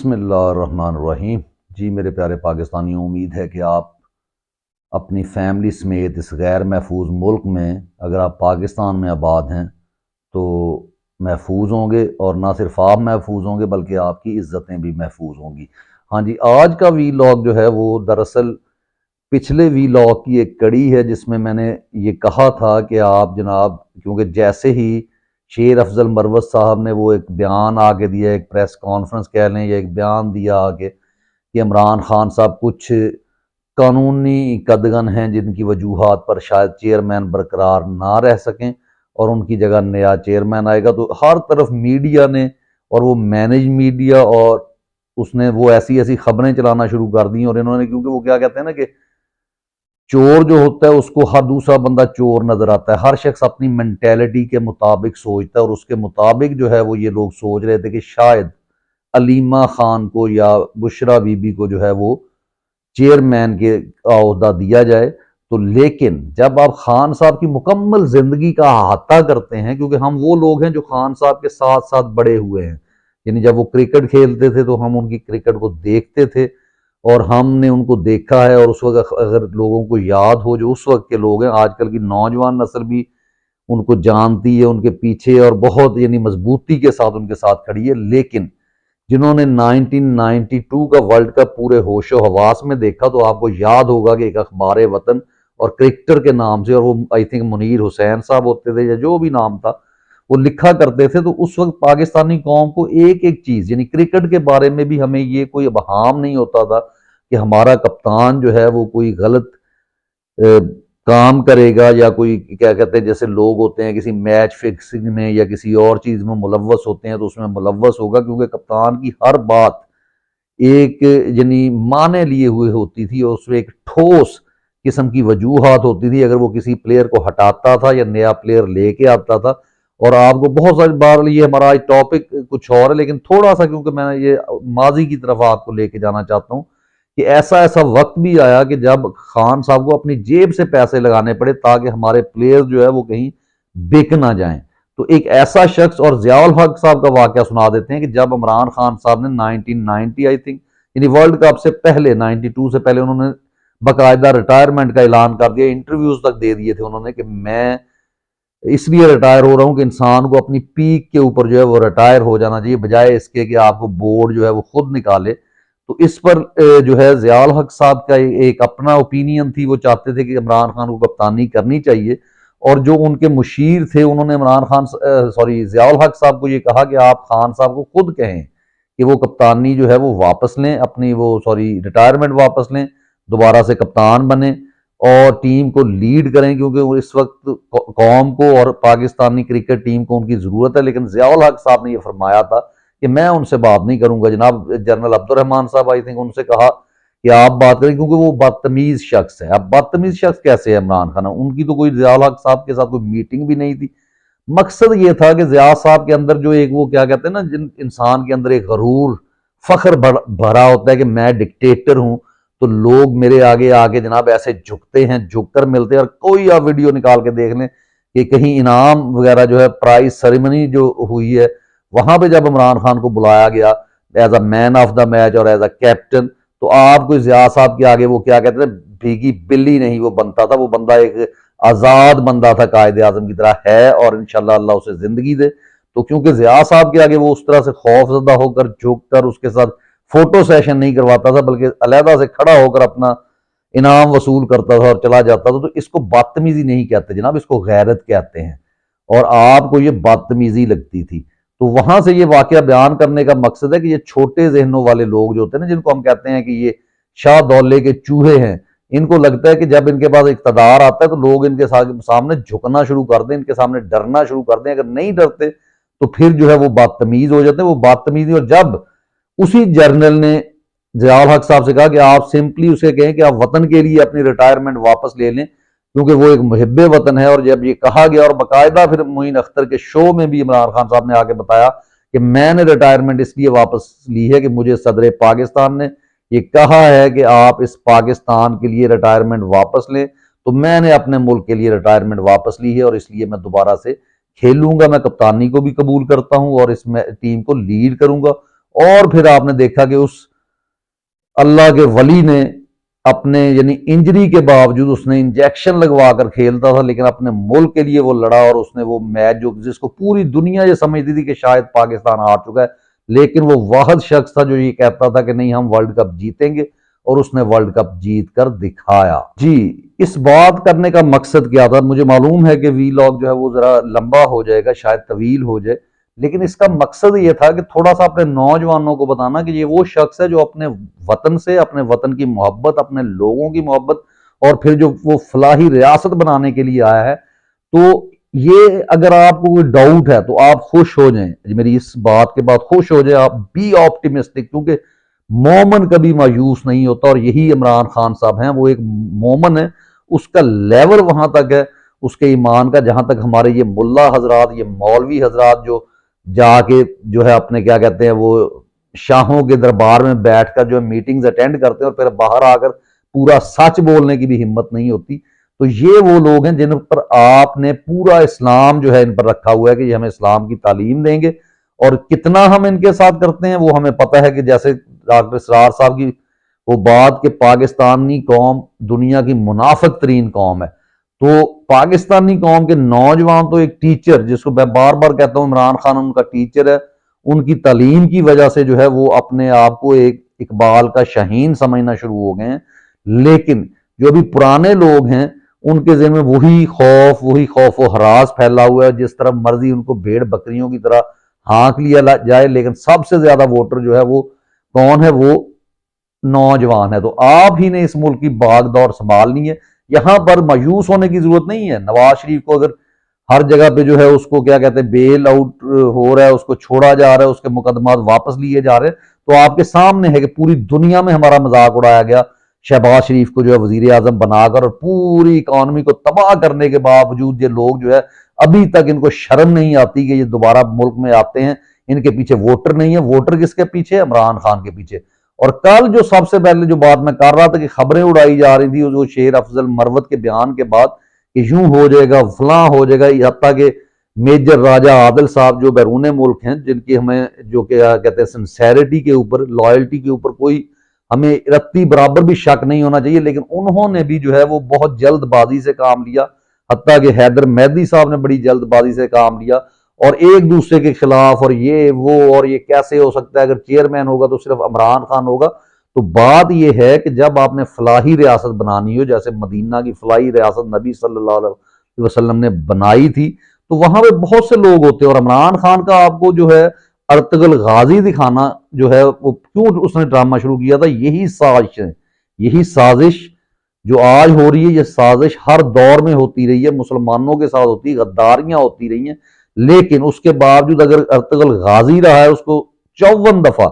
बिस्मिल्लाहिर्रहमानिर्रहीम। जी मेरे प्यारे पाकिस्तानियों, उम्मीद है कि आप अपनी फैमिली समेत इस गैर महफूज मुल्क में, अगर आप पाकिस्तान में आबाद हैं तो महफूज होंगे, और ना सिर्फ आप महफूज होंगे बल्कि आपकी इज़्ज़तें भी महफूज होंगी। हाँ जी, आज का वीलॉग जो है वो दरअसल पिछले वीलॉग की एक कड़ी है, जिसमें मैंने ये कहा था कि आप जनाब, क्योंकि जैसे ही शेर अफजल मरवत साहब ने वो एक बयान आके दिया, एक प्रेस कॉन्फ्रेंस कह लें या एक बयान दिया आके कि इमरान खान साहब कुछ कानूनी कदगन हैं जिनकी वजूहात पर शायद चेयरमैन बरकरार ना रह सकें और उनकी जगह नया चेयरमैन आएगा, तो हर तरफ मीडिया ने, और वो मैनेज मीडिया, और उसने वो ऐसी ऐसी खबरें चलाना शुरू कर दी। और इन्होंने, क्योंकि वो क्या कहते हैं ना कि चोर जो होता है उसको हर दूसरा बंदा चोर नजर आता है, हर शख्स अपनी मेंटेलिटी के मुताबिक सोचता है, और उसके मुताबिक जो है वो ये लोग सोच रहे थे कि शायद अलीमा खान को या बुशरा बीबी को जो है वो चेयरमैन के ओहदा दिया जाए। तो लेकिन जब आप खान साहब की मुकम्मल जिंदगी का अहाता करते हैं, क्योंकि हम वो लोग हैं जो खान साहब के साथ साथ बड़े हुए हैं, यानी जब वो क्रिकेट खेलते थे तो हम उनकी क्रिकेट को देखते थे और हमने उनको देखा है। और उस वक्त अगर लोगों को याद हो, जो उस वक्त के लोग हैं, आजकल की नौजवान नस्ल भी उनको जानती है, उनके पीछे और बहुत यानी मजबूती के साथ उनके साथ खड़ी है। लेकिन जिन्होंने 1992 का वर्ल्ड कप पूरे होशो हवास में देखा, तो आपको याद होगा कि एक अखबार वतन और क्रिकेटर के नाम से, और वो आई थिंक मुनीर हुसैन साहब होते थे या जो भी नाम था, वो लिखा करते थे। तो उस वक्त पाकिस्तानी कौम को एक एक चीज, यानी क्रिकेट के बारे में भी हमें ये कोई अबहाम नहीं होता था कि हमारा कप्तान जो है वो कोई गलत काम करेगा, या कोई क्या कहते हैं, जैसे लोग होते हैं किसी मैच फिक्सिंग में या किसी और चीज में मुलव्वस होते हैं तो उसमें मुलव्वस होगा, क्योंकि कप्तान की हर बात एक यानी माने लिए हुए होती थी और उसमें एक ठोस किस्म की वजूहात होती थी। अगर वो किसी प्लेयर को हटाता था या नया प्लेयर लेके आता था, और आपको बहुत सारी बार, ये हमारा आज टॉपिक कुछ और है लेकिन थोड़ा सा क्योंकि मैं ये माजी की तरफ आपको लेके जाना चाहता हूँ कि ऐसा ऐसा वक्त भी आया कि जब खान साहब को अपनी जेब से पैसे लगाने पड़े ताकि हमारे प्लेयर जो है वो कहीं बिक ना जाएं। तो एक ऐसा शख्स, और जियाउल हक साहब का वाकया सुना देते हैं कि जब इमरान खान साहब ने 1990 आई थिंक, यानी वर्ल्ड कप से पहले 92 से पहले, उन्होंने बाकायदा रिटायरमेंट का ऐलान कर दिया, इंटरव्यूज तक दे दिए थे उन्होंने कि मैं इसलिए रिटायर हो रहा हूं कि इंसान को अपनी पीक के ऊपर जो है वो रिटायर हो जाना चाहिए, बजाय इसके कि आपको बोर्ड जो है वो खुद निकाले। तो इस पर जो है जियाउल हक साहब का एक अपना ओपिनियन थी, वो चाहते थे कि इमरान खान को कप्तानी करनी चाहिए। और जो उनके मुशीर थे उन्होंने इमरान खान सॉरी जियाउल हक साहब को ये कहा कि आप खान साहब को खुद कहें कि वो कप्तानी जो है वो वापस लें, अपनी वो सॉरी रिटायरमेंट वापस लें, दोबारा से कप्तान बने और टीम को लीड करें, क्योंकि इस वक्त कौम को और पाकिस्तानी क्रिकेट टीम को उनकी ज़रूरत है। लेकिन जियाउल हक साहब ने यह फरमाया था कि मैं उनसे बात नहीं करूंगा। जनाब जनरल अब्दुर्रहमान साहब आई थिंक उनसे कहा कि आप बात करें, क्योंकि वो बदतमीज शख्स है। अब बदतमीज शख्स कैसे है इमरान खान? उनकी तो कोई जियाउल हक साहब के साथ कोई मीटिंग भी नहीं थी। मकसद ये था कि जिया साहब के अंदर जो एक वो क्या कहते हैं ना, जिन इंसान के अंदर एक गरूर फख्र भरा होता है कि मैं डिक्टेटर हूं, तो लोग मेरे आगे आके जनाब ऐसे झुकते हैं, झुककर मिलते हैं। और कोई आप वीडियो निकाल के देख लें कि कहीं इनाम वगैरह जो है, प्राइज सेरेमनी जो हुई है, वहां पे जब इमरान खान को बुलाया गया as a man of the match और एज अ कैप्टन, तो आपको जिया साहब के आगे वो क्या कहते हैं, भीगी बिल्ली नहीं वो बनता था। वो बंदा एक आजाद बंदा था, कायदे आजम की तरह है, और इंशाल्लाह अल्लाह उसे जिंदगी दे। तो क्योंकि जिया साहब के आगे वो उस तरह से खौफजदा होकर झुककर उसके साथ फोटो सेशन नहीं करवाता था, बल्कि अलहदा से खड़ा होकर अपना इनाम वसूल करता था और चला जाता था। तो इसको बदतमीजी नहीं कहते जनाब, इसको गैरत कहते हैं, और आपको ये बदतमीजी लगती थी। तो वहां से ये वाकया बयान करने का मकसद है कि ये छोटे जहनों वाले लोग जो होते हैं ना, जिनको हम कहते हैं कि ये शाह दौले के चूहे हैं, इनको लगता है कि जब इनके पास इक़्तिदार आता है तो लोग इनके सामने झुकना शुरू कर दें, इनके सामने डरना शुरू कर दें। अगर नहीं डरते तो फिर जो है वो बदतमीज हो जाते हैं, वो बदतमीजी। और जब उसी जर्नल ने जियाउल हक साहब से कहा कि आप सिंपली उसे कहें कि आप वतन के लिए अपनी रिटायरमेंट वापस ले लें, क्योंकि वो एक मुहिब्बे वतन है। और जब ये कहा गया, और बाकायदा फिर मोइन अख्तर के शो में भी इमरान खान साहब ने आके बताया कि मैंने रिटायरमेंट इसलिए वापस ली है कि मुझे सदर पाकिस्तान ने ये कहा है कि आप इस पाकिस्तान के लिए रिटायरमेंट वापस लें, तो मैंने अपने मुल्क के लिए रिटायरमेंट वापस ली है और इसलिए मैं दोबारा से खेलूंगा। मैं कप्तानी को भी कबूल करता हूं और इस टीम को लीड करूंगा। और फिर आपने देखा कि उस अल्लाह के वली ने अपने यानी इंजरी के बावजूद उसने इंजेक्शन लगवा कर खेलता था, लेकिन अपने मुल्क के लिए वो लड़ा और उसने वो मैच जो जिसको पूरी दुनिया ये समझती थी कि शायद पाकिस्तान हार चुका है, लेकिन वो वाहिद शख्स था जो ये कहता था कि नहीं हम वर्ल्ड कप जीतेंगे, और उसने वर्ल्ड कप जीत कर दिखाया। जी, इस बात करने का मकसद क्या था? मुझे मालूम है कि वीलॉग जो है वो जरा लंबा हो जाएगा, शायद तवील हो जाए, लेकिन इसका मकसद ये था कि थोड़ा सा अपने नौजवानों को बताना कि ये वो शख्स है जो अपने वतन से, अपने वतन की मोहब्बत, अपने लोगों की मोहब्बत, और फिर जो वो फलाही रियासत बनाने के लिए आया है। तो ये अगर आपको कोई डाउट है तो आप खुश हो जाएं, मेरी इस बात के बाद खुश हो जाए आप, बी ऑप्टिमिस्टिक, क्योंकि मोमन कभी मायूस नहीं होता, और यही इमरान खान साहब हैं, वो एक मोमन है। उसका लेवल वहां तक है उसके ईमान का, जहां तक हमारे ये मुल्ला हजरात, ये मौलवी हजरात जो जाके जो है अपने क्या कहते हैं वो शाहों के दरबार में बैठकर जो है मीटिंग्स अटेंड करते हैं और फिर बाहर आकर पूरा सच बोलने की भी हिम्मत नहीं होती। तो ये वो लोग हैं जिन पर आपने पूरा इस्लाम जो है इन पर रखा हुआ है कि ये हमें इस्लाम की तालीम देंगे, और कितना हम इनके साथ करते हैं वो हमें पता है कि जैसे डॉक्टर सरार साहब की वो बात कि पाकिस्तानी कौम दुनिया की मुनाफिक तरीन कौम है। तो पाकिस्तानी कौम के नौजवान तो एक टीचर, जिसको मैं बार बार कहता हूं इमरान खान उनका टीचर है, उनकी तालीम की वजह से जो है वो अपने आप को एक इकबाल का शाहीन समझना शुरू हो गए हैं। लेकिन जो अभी पुराने लोग हैं उनके ज़हन में वही खौफ व हरास फैला हुआ है, जिस तरह मर्जी उनको भेड़ बकरियों की तरह हाँक लिया जाए। लेकिन सबसे ज्यादा वोटर जो है वो कौन है? वो नौजवान है। तो आप ही ने इस मुल्क की भाग दौड़ संभालनी है, यहां पर मायूस होने की जरूरत नहीं है। नवाज शरीफ को अगर हर जगह पे जो है उसको क्या कहते हैं बेल आउट हो रहा है, उसको छोड़ा जा रहा है, उसके मुकदमा वापस लिए जा रहे हैं, तो आपके सामने है कि पूरी दुनिया में हमारा मजाक उड़ाया गया शहबाज शरीफ को जो है वजीर आजम बनाकर, और पूरी इकॉनमी को तबाह करने के बावजूद ये लोग जो है अभी तक इनको शर्म नहीं आती कि ये दोबारा मुल्क में आते हैं। इनके पीछे वोटर नहीं है। वोटर किसके पीछे? इमरान खान के पीछे। और कल जो सबसे पहले जो बात मैं कर रहा था कि खबरें उड़ाई जा रही थी जो शेर अफजल मरवत के बयान के बाद कि यूं हो जाएगा फलां हो जाएगा, हत्ता के मेजर राजा आदिल साहब जो बैरून मुल्क हैं, जिनकी हमें जो क्या कहते हैं सिंसेरिटी के ऊपर, लॉयल्टी के ऊपर कोई हमें रत्ती बराबर भी शक नहीं होना चाहिए, लेकिन उन्होंने भी जो है वो बहुत जल्दबाजी से काम लिया। हत्ता कि हैदर मेहदी साहब ने बड़ी जल्दबाजी से काम लिया और एक दूसरे के खिलाफ, और ये वो, और ये कैसे हो सकता है अगर चेयरमैन होगा तो सिर्फ इमरान खान होगा। तो बात यह है कि जब आपने फलाही रियासत बनानी हो, जैसे मदीना की फलाही रियासत नबी सल्लल्लाहु अलैहि वसल्लम ने बनाई थी, तो वहां पे बहुत से लोग होते हैं। और इमरान खान का आपको जो है अर्तगल गाजी दिखाना जो है वो क्यों उसने ड्रामा शुरू किया था, यही साजिश है। यही साजिश जो आज हो रही है, ये साजिश हर दौर में होती रही है, मुसलमानों के साथ होती, गद्दारियां होती रही हैं। लेकिन उसके बावजूद अगर अर्तगल गाजी रहा है, उसको 54 दफा,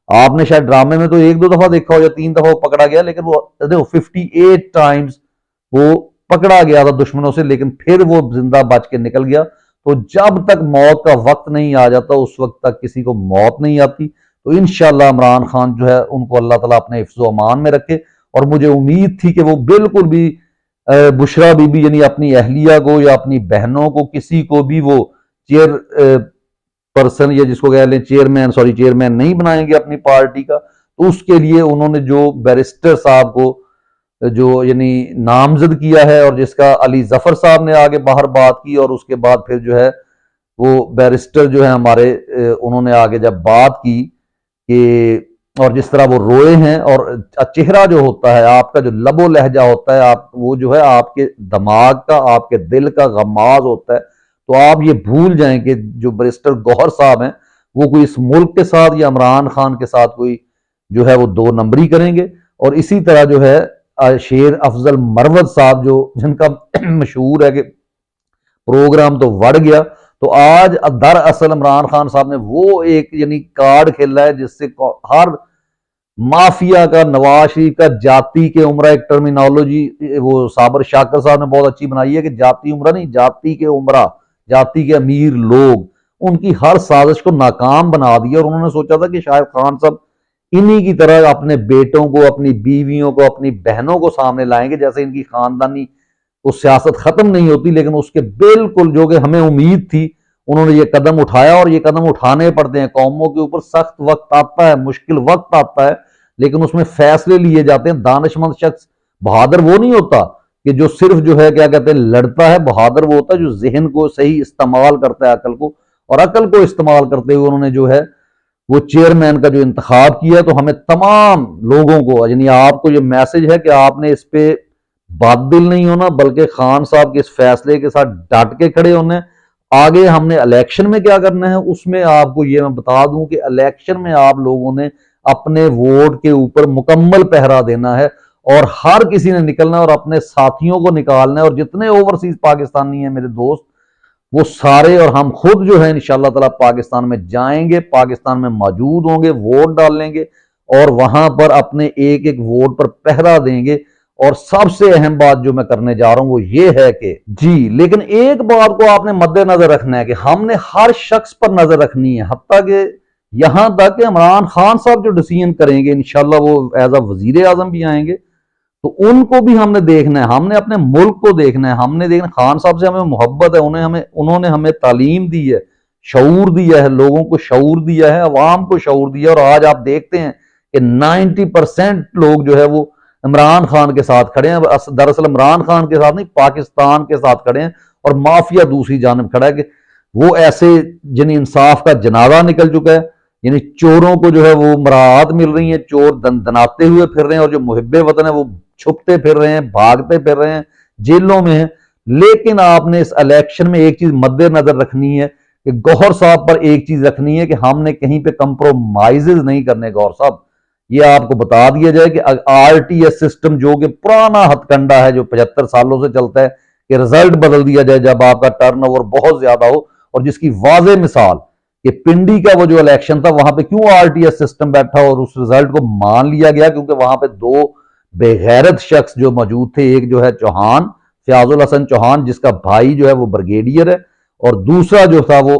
आपने शायद ड्रामे में तो एक दो दफा देखा हो या 3 दफा वो पकड़ा गया, लेकिन वो देखो 58 टाइम्स वो पकड़ा गया था दुश्मनों से, लेकिन फिर वो जिंदा बच के निकल गया। तो जब तक मौत का वक्त नहीं आ जाता उस वक्त तक किसी को मौत नहीं आती। तो इंशाल्लाह इमरान खान जो है उनको अल्लाह ताला अपने हिफ्ज़ अमान में रखे। और मुझे उम्मीद थी कि वो बिल्कुल भी बुशरा बीबी यानी अपनी अहलिया को या अपनी बहनों को, किसी को भी वो चेयर पर्सन या जिसको कह लें चेयरमैन, सॉरी चेयरमैन नहीं बनाएंगे अपनी पार्टी का। तो उसके लिए उन्होंने जो बैरिस्टर साहब को जो यानी नामजद किया है, और जिसका अली जफर साहब ने आगे बाहर बात की, और उसके बाद फिर जो है वो बैरिस्टर जो है हमारे उन्होंने आगे जब बात की कि, और जिस तरह वो रोए हैं, और चेहरा जो होता है आपका, जो लबो लहजा होता है, आप वो जो है आपके दिमाग का, आपके दिल का गमाज होता है। तो आप ये भूल जाएं कि जो बैरिस्टर गौहर साहब हैं वो कोई इस मुल्क के साथ या इमरान खान के साथ कोई जो है वो दो नंबरी करेंगे। और इसी तरह जो है शेर अफजल मरवत साहब जो जिनका मशहूर है कि प्रोग्राम तो बढ़ गया, तो आज दरअसल इमरान खान साहब ने वो एक यानी कार्ड खेला है जिससे हर माफिया का, नवाज शरीफ का जाति के उम्र, एक टर्मिनोलॉजी वो साबर शाकर साहब ने बहुत अच्छी बनाई है कि जाति उम्र नहीं, जाति के उम्र, जाति के अमीर लोग, उनकी हर साजिश को नाकाम बना दिया। और उन्होंने सोचा था कि शायद खान साहब इन्हीं की तरह अपने बेटों को, अपनी बीवियों को, अपनी बहनों को सामने लाएंगे, जैसे इनकी खानदानी वो सियासत खत्म नहीं होती, लेकिन उसके बिल्कुल जो कि हमें उम्मीद थी उन्होंने ये कदम उठाया और ये कदम उठाने पड़ते हैं। कौमों के ऊपर सख्त वक्त आता है, मुश्किल वक्त आता है, लेकिन उसमें फैसले लिए जाते हैं। दानिशमंद शख्स बहादुर वो नहीं होता कि जो सिर्फ जो है क्या कहते हैं लड़ता है। बहादुर वो होता है जो जहन को सही इस्तेमाल करता है, अकल को, और अकल को इस्तेमाल करते हुए उन्होंने जो है वो चेयरमैन का जो इंतखाब किया। तो हमें तमाम लोगों को, यानी आपको ये मैसेज है कि आपने इस पे बातिल नहीं होना, बल्कि खान साहब के इस फैसले के साथ डट के खड़े होने। आगे हमने इलेक्शन में क्या करना है उसमें आपको ये मैं बता दूं कि इलेक्शन में आप लोगों ने अपने वोट के ऊपर मुकम्मल पहरा देना है और हर किसी ने निकलना है और अपने साथियों को निकालना है। और जितने ओवरसीज पाकिस्तानी हैं मेरे दोस्त, वो सारे और हम खुद जो है इंशाल्लाह ताला पाकिस्तान में जाएंगे, पाकिस्तान में मौजूद होंगे, वोट डालेंगे और वहां पर अपने एक एक वोट पर पहरा देंगे। और सबसे अहम बात जो मैं करने जा रहा हूं वो ये है कि जी, लेकिन एक बात को आपने मद्देनजर रखना है कि हमने हर शख्स पर नजर रखनी है, हत्ता कि यहां तक कि इमरान खान साहब जो डिसीजन करेंगे इंशाल्लाह वो एज अ वजीर आजम भी आएंगे, तो उनको भी हमने देखना है। हमने अपने मुल्क को देखना है, हमने देखना खान साहब से हमें मोहब्बत है, उन्होंने हमें तालीम दी है, शऊर दिया है, लोगों को शऊर दिया है, अवाम को शऊर दिया है। और आज आप देखते हैं कि 90% लोग जो है वो इमरान खान के साथ खड़े हैं। दरअसल इमरान खान के साथ नहीं, पाकिस्तान के साथ खड़े हैं। और माफिया दूसरी जानब खड़ा है कि वो ऐसे जिन इंसाफ का जनाजा निकल चुका है, यानी चोरों को जो है वो मराहत मिल रही है, चोर दनाते हुए फिर रहे हैं, और जो मुहिब्बे वतन है वो छुपते फिर रहे हैं, भागते फिर रहे हैं, जेलों में हैं। लेकिन आपने इस इलेक्शन में एक चीज मद्देनजर रखनी है कि गौहर साहब पर एक चीज रखनी है कि हमने कहीं पे कंप्रोमाइजेज नहीं करने। गौहर साहब, ये आपको बता दिया जाए कि आरटीएस सिस्टम जो कि पुराना हथकंडा है, जो 75 सालों से चलता है, कि रिजल्ट बदल दिया जाए जब आपका टर्नओवर बहुत ज्यादा हो, और जिसकी वाज़ेह मिसाल कि पिंडी का वो जो इलेक्शन था वहां पे क्यों आरटीएस सिस्टम बैठा और उस रिजल्ट को मान लिया गया, क्योंकि वहां पे दो बेगैरत शख्स जो मौजूद थे, एक जो है चौहान, फयाजुल हसन चौहान, जिसका भाई जो है वो ब्रिगेडियर है, और दूसरा जो था वो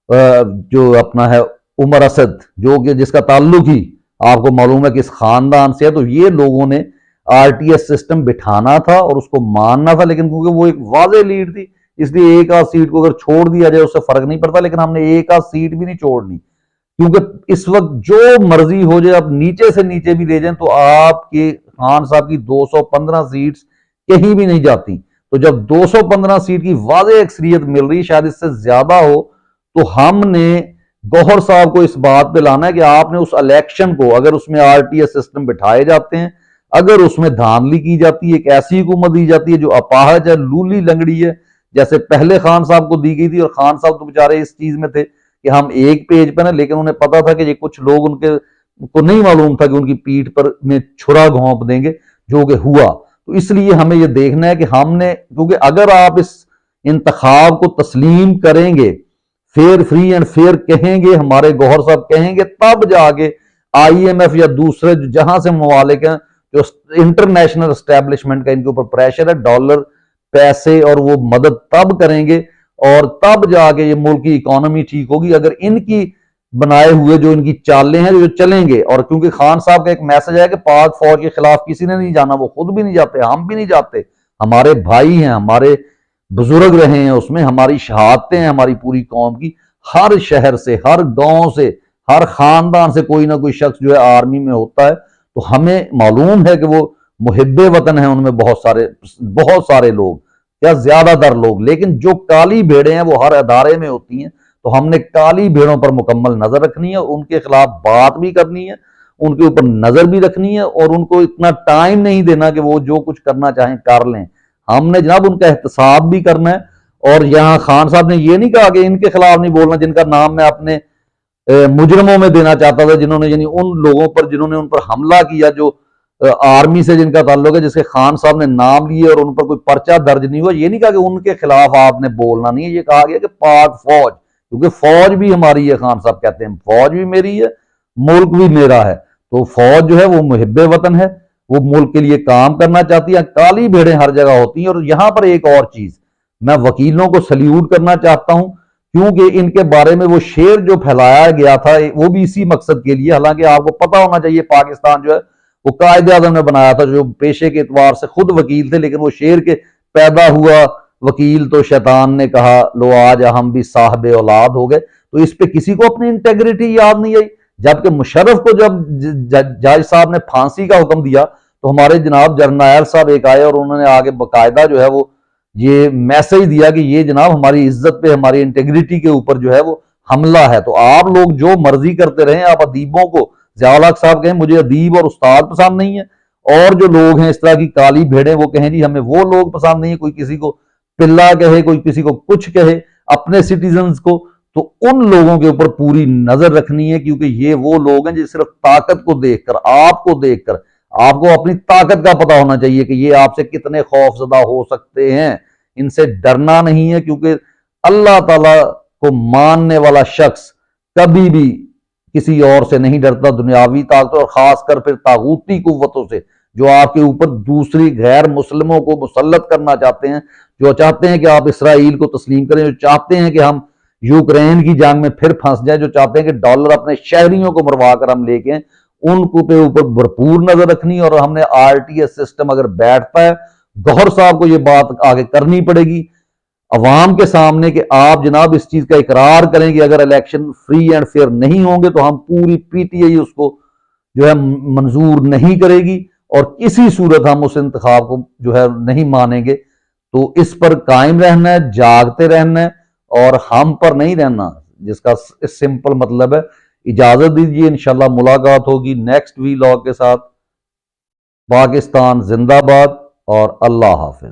जो अपना है उमर असद, जो कि जिसका ताल्लुक ही आपको मालूम है कि इस खानदान से है। तो ये लोगों ने आरटीएस सिस्टम बिठाना था और उसको मानना था, लेकिन क्योंकि वो एक वाज़ेह लीड थी, इसलिए एक आध सीट को अगर छोड़ दिया जाए उससे फर्क नहीं पड़ता, लेकिन हमने एक आध सीट भी नहीं छोड़नी, क्योंकि इस वक्त जो मर्जी हो जाए, आप नीचे से नीचे भी ले जाएं तो आपके खान साहब की 215 सीट्स कहीं भी नहीं जाती। तो जब 215 सीट की वाज़ेह अक्सरियत मिल रही, शायद इससे ज्यादा हो, तो हमने गौहर साहब को इस बात पे लाना है कि आपने उस इलेक्शन को, अगर उसमें आरटीएस सिस्टम बिठाए जाते हैं, अगर उसमें धांधली की जाती है, एक ऐसी हुकूमत दी जाती है जो अपाहज है, लूली लंगड़ी है, जैसे पहले खान साहब को दी गई थी। और खान साहब तो बेचारे इस चीज में थे कि हम एक पेज पर ना, लेकिन उन्हें पता था कि ये कुछ लोग उनके को नहीं मालूम था कि उनकी पीठ पर में छुरा घोंप देंगे, जो कि हुआ। तो इसलिए हमें यह देखना है कि हमने, क्योंकि अगर आप इस इंतखाब को तस्लीम करेंगे, फेयर फ्री एंड फेयर कहेंगे, हमारे गौहर साहब कहेंगे, तब जाके आईएमएफ या दूसरे जहां से ममालिक हैं, जो इंटरनेशनल एस्टेब्लिशमेंट का इनके ऊपर प्रेशर है, डॉलर पैसे और वो मदद तब करेंगे और तब जाके ये मुल्क की इकोनॉमी ठीक होगी। अगर इनकी बनाए हुए जो इनकी चालें हैं जो चलेंगे, और क्योंकि खान साहब का एक मैसेज है कि पाक फौज के खिलाफ किसी ने नहीं जाना, वो खुद भी नहीं जाते, हम भी नहीं जाते, हमारे भाई हैं, हमारे बुजुर्ग रहे हैं उसमें, हमारी शहादतें हैं, हमारी पूरी कौम की, हर शहर से, हर गांव से, हर खानदान से कोई ना कोई शख्स जो है आर्मी में होता है। तो हमें मालूम है कि वो मुहिब्बे वतन है, उनमें बहुत सारे लोग या ज्यादातर लोग, लेकिन जो काली भेड़ें हैं वो हर अदारे में होती हैं। तो हमने काली भेड़ों पर मुकम्मल नजर रखनी है, उनके खिलाफ बात भी करनी है, उनके ऊपर नजर भी रखनी है, और उनको इतना टाइम नहीं देना कि वो जो कुछ करना चाहें कर लें। हमने जनाब उनका एहतसाब भी करना है। और यहाँ खान साहब ने ये नहीं कहा कि इनके खिलाफ नहीं बोलना, जिनका नाम मैं अपने मुजरमों में देना चाहता था, जिन्होंने, यानी उन लोगों पर जिन्होंने उन पर हमला किया, जो आर्मी से जिनका ताल्लुक है, जिसके खान साहब ने नाम लिए और उन पर कोई पर्चा दर्ज नहीं हुआ। ये नहीं कहा कि उनके खिलाफ आपने बोलना नहीं है, ये कहा गया कि पाक फौज, क्योंकि फौज भी हमारी है, खान साहब कहते हैं फौज भी मेरी है, मुल्क भी मेरा है। तो फौज जो है वो मुहिब्बे वतन है, वो मुल्क के लिए काम करना चाहती है। काली भेड़ें हर जगह होती हैं। और यहां पर एक और चीज, मैं वकीलों को सल्यूट करना चाहता हूं, क्योंकि इनके बारे में वो शेर जो फैलाया गया था वो भी इसी मकसद के लिए, हालांकि आपको पता होना चाहिए पाकिस्तान जो है वो कायदे आजम ने बनाया था, जो पेशे के एतबार से खुद वकील थे, लेकिन वो शेर के पैदा हुआ वकील तो शैतान ने कहा लो आज हम भी साहब औलाद हो गए। तो इस पे किसी को अपनी इंटेग्रिटी याद नहीं आई। जबकि मुशर्रफ को जब जज साहब ने फांसी का हुक्म दिया तो हमारे जनाब जरनायल साहब एक आए और उन्होंने आगे बाकायदा जो है वो ये मैसेज दिया कि ये जनाब हमारी इज्जत पे, हमारी इंटेग्रिटी के ऊपर जो है वो हमला है। तो आप लोग जो मर्जी करते रहे, आप अदीबों को, ज़िया साहब कहें मुझे अदीब और उस्ताद पसंद नहीं है, और जो लोग हैं इस तरह की काली भेड़ें वो कहें जी हमें वो लोग पसंद नहीं है, कोई किसी को पिल्ला कहे, कोई किसी को कुछ कहे अपने सिटीजन्स को, तो उन लोगों के ऊपर पूरी नजर रखनी है, क्योंकि ये वो लोग हैं जो सिर्फ ताकत को देखकर, आपको देखकर, आपको अपनी ताकत का पता होना चाहिए कि ये आपसे कितने खौफजदा हो सकते हैं। इनसे डरना नहीं है, क्योंकि अल्लाह ताला को मानने वाला शख्स कभी भी किसी और से नहीं डरता, दुनियावी ताकत और खासकर फिर तागूती कुव्वतों से जो आपके ऊपर दूसरी गैर मुस्लिमों को मुसल्लत करना चाहते हैं, जो चाहते हैं कि आप इसराइल को तस्लीम करें, जो चाहते हैं कि हम यूक्रेन की जंग में फिर फंस जाए, जो चाहते हैं कि डॉलर अपने शहरियों को मरवा कर हम लेके आए, उनको पे ऊपर भरपूर नजर रखनी। और हमने आरटीएस सिस्टम अगर बैठता है, गौहर साहब को ये बात आगे करनी पड़ेगी अवाम के सामने कि आप जनाब इस चीज का इकरार करें कि अगर इलेक्शन फ्री एंड फेयर नहीं होंगे तो हम पूरी पीटीआई उसको जो है मंजूर नहीं करेगी और किसी सूरत हम उस इंतखाब को जो है नहीं मानेंगे। तो इस पर कायम रहना है, जागते रहना है और हम पर नहीं रहना, जिसका सिंपल मतलब है। इजाजत दीजिए, इंशाल्लाह मुलाकात होगी नेक्स्ट वीलॉग के साथ। पाकिस्तान जिंदाबाद और अल्लाह हाफिज।